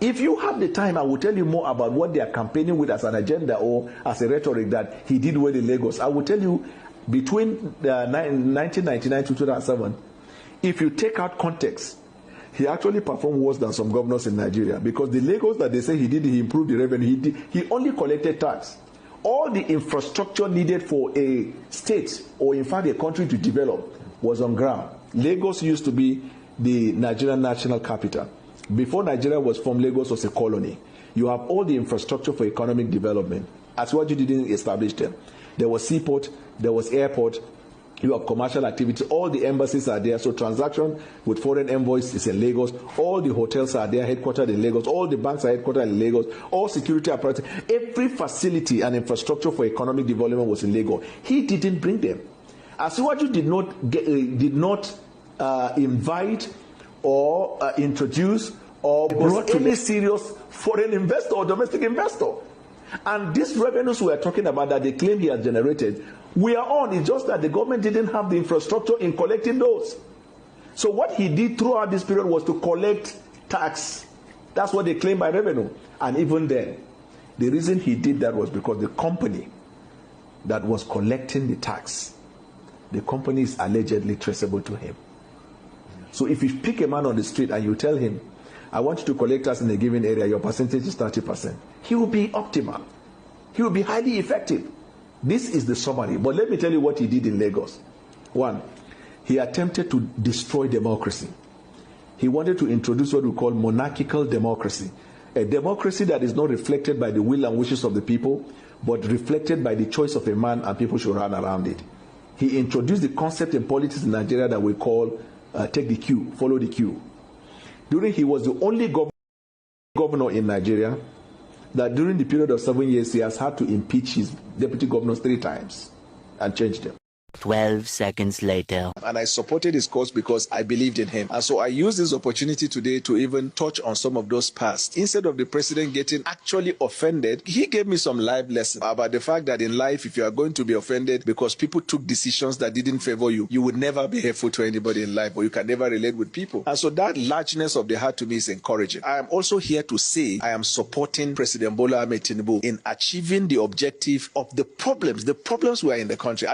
If you have the time, I will tell you more about what they are campaigning with as an agenda or as a rhetoric that he did well in Lagos. I will tell you, between 1999 to 2007, if you take out context, he actually performed worse than some governors in Nigeria, because the Lagos that they say he did, he improved the revenue, he only collected tax. All the infrastructure needed for a state or in fact a country to develop was on ground. Lagos used to be the Nigerian national capital. Before Nigeria was formed, Lagos was a colony. You have all the infrastructure for economic development. Asiwaju didn't establish them. There was seaport, there was airport, you have commercial activity, all the embassies are there, so transaction with foreign envoys is in Lagos, all the hotels are there, headquartered in Lagos, all the banks are headquartered in Lagos, all security apparatus, every facility and infrastructure for economic development was in Lagos. He didn't bring them. Asiwaju did not invite or introduce or brought any serious foreign investor or domestic investor. And these revenues we are talking about that they claim he has generated, we are on. It's just that the government didn't have the infrastructure in collecting those. So what he did throughout this period was to collect tax. That's what they claim by revenue. And even then, the reason he did that was because the company that was collecting the tax, the company is allegedly traceable to him. So if you pick a man on the street and you tell him, I want you to collect tax in a given area, your percentage is 30%, he will be optimal. He will be highly effective. This is the summary. But let me tell you what he did in Lagos. One, he attempted to destroy democracy. He wanted to introduce what we call monarchical democracy, a democracy that is not reflected by the will and wishes of the people, but reflected by the choice of a man, and people should run around it. He introduced the concept in politics in Nigeria that we call take the queue, follow the queue. He was the only governor in Nigeria that during the period of 7 years, he has had to impeach his deputy governors 3 times and change them. 12 seconds later. And I supported his cause because I believed in him. And so I used this opportunity today to even touch on some of those past. Instead of the president getting actually offended, he gave me some life lessons about the fact that in life, if you are going to be offended because people took decisions that didn't favor you, you would never be helpful to anybody in life, or you can never relate with people. And so that largeness of the heart to me is encouraging. I am also here to say I am supporting President Bola Ahmed Tinubu in achieving the objective of the problems we are in the country.